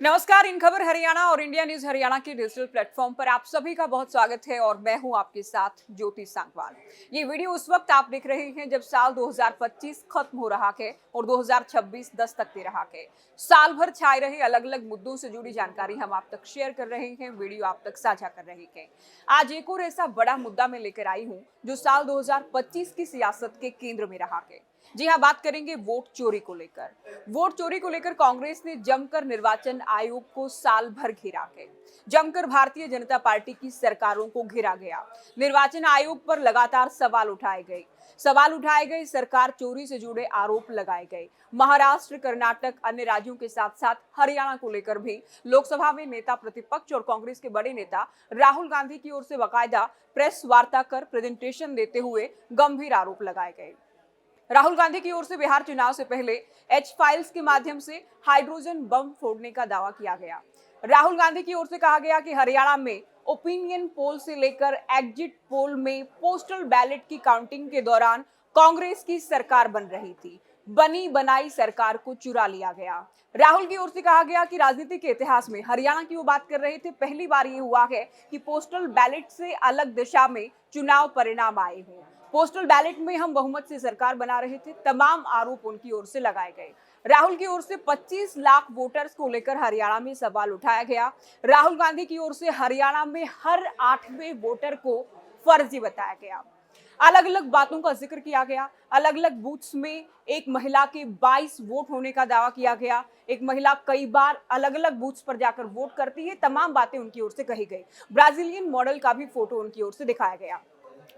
नमस्कार। इन खबर हरियाणा और इंडिया न्यूज हरियाणा के डिजिटल प्लेटफॉर्म पर आप सभी का बहुत स्वागत है और मैं हूं आपके साथ ज्योति सांगवाल। ये वीडियो उस वक्त आप देख रहे हैं जब साल 2025 खत्म हो रहा है और 2026 दस्तक दे रहा है। साल भर छाए रहे अलग अलग मुद्दों से जुड़ी जानकारी हम आप तक शेयर कर रहे हैं, वीडियो आप तक साझा कर रहे हैं। आज एक और ऐसा बड़ा मुद्दा मैं लेकर आई हूँ जो साल 2025 की सियासत के केंद्र में रहा है। जी हाँ, बात करेंगे वोट चोरी को लेकर। वोट चोरी को लेकर कांग्रेस ने जमकर निर्वाचन आयोग को साल भर घेरा है। जमकर भारतीय जनता पार्टी की सरकारों को घेरा गया। निर्वाचन आयोग पर लगातार सवाल उठाए गए, सरकार चोरी से जुड़े आरोप लगाए गए। महाराष्ट्र, कर्नाटक, अन्य राज्यों के साथ साथ हरियाणा को लेकर भी लोकसभा में नेता प्रतिपक्ष और कांग्रेस के बड़े नेता राहुल गांधी की ओर से बाकायदा प्रेस वार्ता कर प्रेजेंटेशन देते हुए गंभीर आरोप लगाए गए। राहुल गांधी की ओर से बिहार चुनाव से पहले एच फाइल्स के माध्यम से हाइड्रोजन बम फोड़ने का दावा किया गया। राहुल गांधी की ओर से कहा गया कि हरियाणा में ओपिनियन पोल से लेकर एग्जिट पोल में पोस्टल बैलेट की काउंटिंग के दौरान कांग्रेस की सरकार बन रही थी। बनी बनाई सरकार को चुरा लिया गया। राहुल की ओर से कहा गया कि राजनीति के इतिहास में हरियाणा की वो बात कर रहे थे, पहली बार ये हुआ है कि पोस्टल बैलेट से अलग दिशा में चुनाव परिणाम आए हों। पोस्टल बैलेट में हम बहुमत से सरकार बना रहे थे। तमाम आरोप उनकी ओर से लगाए गए। राहुल की ओर से 25 लाख वोटर्स को लेकर हरियाणा में सवाल उठाया गया। राहुल गांधी की ओर से हरियाणा में हर 8वें वोटर को फर्जी बताया गया। अलग अलग बातों का जिक्र किया गया। अलग अलग बूथ्स में एक महिला के 22 वोट होने का दावा किया गया। एक महिला कई बार अलग अलग बूथ्स पर जाकर वोट करती है। तमाम बातें उनकी ओर से कही गई। ब्राजीलियन मॉडल का भी फोटो उनकी ओर से दिखाया गया।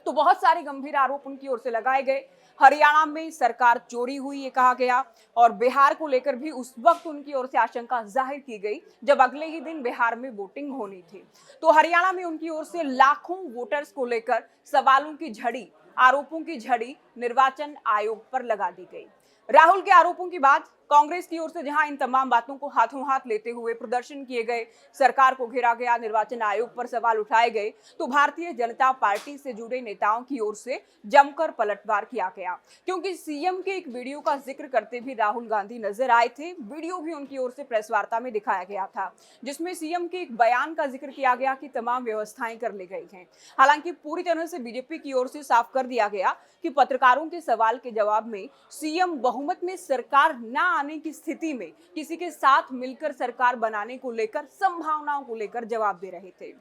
तो बहुत सारे गंभीर आरोप उनकी ओर से लगाए गए। हरियाणा में सरकार चोरी हुई ये कहा गया और बिहार को लेकर भी उस वक्त उनकी ओर से आशंका जाहिर की गई जब अगले ही दिन बिहार में वोटिंग होनी थी। तो हरियाणा में उनकी ओर से लाखों वोटर्स को लेकर सवालों की झड़ी, आरोपों की झड़ी निर्वाचन आयोग पर लगा दी गई। राहुल के आरोपों के बाद कांग्रेस की ओर से जहां इन तमाम बातों को हाथों हाथ लेते हुए प्रदर्शन किए गए, सरकार को घेरा गया, निर्वाचन आयोग पर सवाल उठाए गए, तो भारतीय जनता पार्टी से जुड़े नेताओं की ओर से जमकर पलटवार किया गया। क्योंकि सीएम के एक वीडियो का जिक्र करते भी राहुल गांधी नजर आए थे। वीडियो भी उनकी ओर से प्रेस वार्ता में दिखाया गया था जिसमें सीएम के एक बयान का जिक्र किया गया कि तमाम व्यवस्थाएं कर ली गई हैं। हालांकि पूरी तरह से बीजेपी की ओर से साफ कर दिया गया कि पत्रकारों के सवाल के जवाब में सीएम बहुमत में सरकार न आने की स्थिति में किसी के साथ मिलकर सरकार बनाने को लेकर, संभावनाओं को लेकर जवाब दे रहे थे।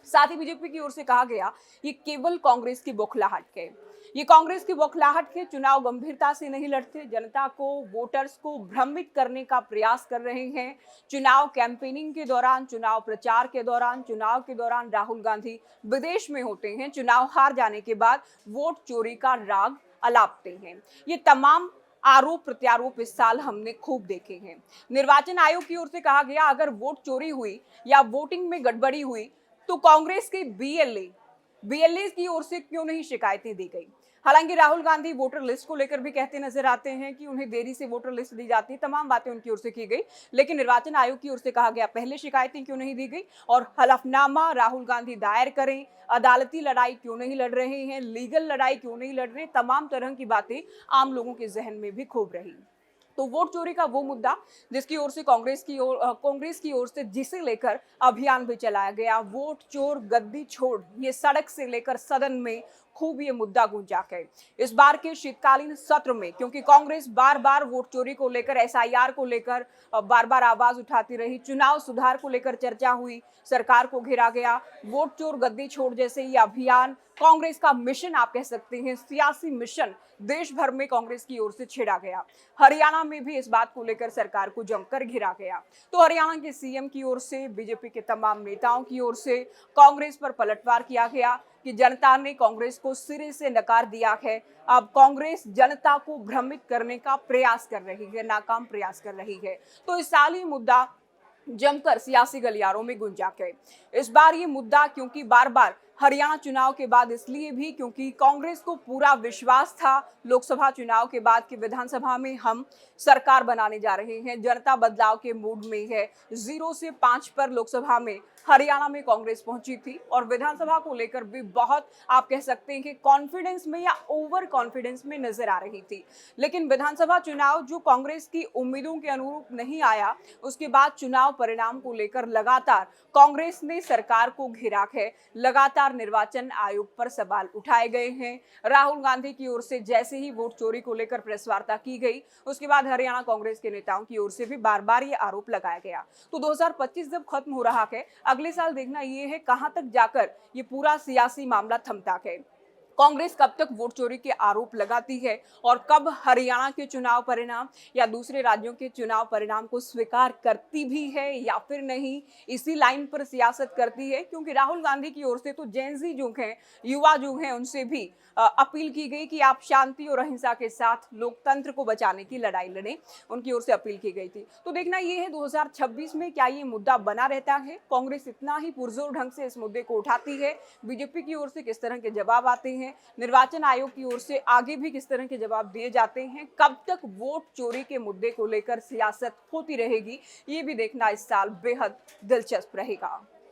साथ ही बीजेपी की ओर से कहा गया ये केवल कांग्रेस की बौखलाहट है। ये कांग्रेस की बौखलाहट है। चुनाव गंभीरता से नहीं लड़ते, जनता को, वोटर्स को भ्रमित करने का प्रयास कर रहे हैं। चुनाव कैंपेनिंग के दौरान, चुनाव प्रचार के दौरान, चुनाव के दौरान राहुल गांधी विदेश में होते हैं। चुनाव हार जाने के बाद वोट चोरी का राग अलापते हैं। ये तमाम आरोप प्रत्यारोप इस साल हमने खूब देखे हैं। निर्वाचन आयोग की ओर से कहा गया अगर वोट चोरी हुई या वोटिंग में गड़बड़ी हुई तो कांग्रेस के बीएलए की ओर से क्यों नहीं शिकायतें दी गई। हालांकि राहुल गांधी वोटर लिस्ट को लेकर भी कहते नजर आते हैं कि उन्हें देरी से वोटर लिस्ट दी जाती है। तमाम बातें उनकी ओर से की गई, लेकिन निर्वाचन आयोग की ओर से कहा गया पहले शिकायतें क्यों नहीं दी गई और हलफनामा राहुल गांधी दायर करें, अदालती लड़ाई क्यों नहीं लड़ रहे हैं, लीगल लड़ाई क्यों नहीं लड़ रहे। तमाम तरह की बातें आम लोगों के जहन में भी खूब रही। तो वोट चोरी का वो मुद्दा जिसकी ओर से कांग्रेस की ओर से जिसे लेकर अभियान भी चलाया गया, वोट चोर गद्दी छोड़, ये सड़क से लेकर सदन में खूब ये मुद्दा गूंजा है। इस बार के शीतकालीन सत्र में क्योंकि कांग्रेस बार बार वोट चोरी को लेकर, एसआईआर को लेकर बार बार आवाज उठाती रही, चुनाव सुधार को लेकर चर्चा हुई, सरकार को घेरा गया, वोट चोर गद्दी छोड़ जैसे ये अभियान कांग्रेस का मिशन आप कह सकते हैं, सियासी मिशन देश भर में कांग्रेस की ओर से छेड़ा गया। हरियाणा में भी इस बात को लेकर सरकार को जमकर घिरा गया। तो हरियाणा के सीएम की ओर से, बीजेपी के तमाम नेताओं की ओर से कांग्रेस पर पलटवार किया गया कि जनता ने कांग्रेस को सिरे से नकार दिया है। अब कांग्रेस जनता को भ्रमित करने का प्रयास कर रही है, नाकाम प्रयास कर रही है। तो इस साल ये मुद्दा जमकर सियासी गलियारों में गुंजा है। इस बार ये मुद्दा क्योंकि बार बार हरियाणा चुनाव के बाद इसलिए भी क्योंकि कांग्रेस को पूरा विश्वास था लोकसभा चुनाव के बाद कि विधानसभा में हम सरकार बनाने जा रहे हैं, जनता बदलाव के मूड में है। 0 से 5 पर लोकसभा में हरियाणा में कांग्रेस पहुंची थी और विधानसभा को लेकर भी बहुत आप कह सकते हैं कि कॉन्फिडेंस में या ओवर कॉन्फिडेंस में नजर आ रही थी। लेकिन विधानसभा चुनाव जो कांग्रेस की उम्मीदों के अनुरूप नहीं आया, उसके बाद चुनाव परिणाम को लेकर लगातार कांग्रेस ने सरकार को घेरा है। लगातार निर्वाचन आयोग पर सवाल उठाए गए हैं। राहुल गांधी की ओर से जैसे ही वोट चोरी को लेकर प्रेस वार्ता की गई, उसके बाद हरियाणा कांग्रेस के नेताओं की ओर से भी बार बार ये आरोप लगाया गया। तो 2025 जब खत्म हो रहा है, अगले साल देखना ये है कहां तक जाकर ये पूरा सियासी मामला थमता है। कांग्रेस कब तक वोट चोरी के आरोप लगाती है और कब हरियाणा के चुनाव परिणाम या दूसरे राज्यों के चुनाव परिणाम को स्वीकार करती भी है या फिर नहीं, इसी लाइन पर सियासत करती है। क्योंकि राहुल गांधी की ओर से तो जेनजी जो हैं, युवा जो हैं, उनसे भी अपील की गई कि आप शांति और अहिंसा के साथ लोकतंत्र को बचाने की लड़ाई लड़ें, उनकी ओर से अपील की गई थी। तो देखना यह है 2026 में क्या ये मुद्दा बना रहता है, कांग्रेस इतना ही पुरजोर ढंग से इस मुद्दे को उठाती है, बीजेपी की ओर से किस तरह के जवाब आते हैं, निर्वाचन आयोग की ओर से आगे भी किस तरह के जवाब दिए जाते हैं, कब तक वोट चोरी के मुद्दे को लेकर सियासत होती रहेगी, ये भी देखना इस साल बेहद दिलचस्प रहेगा।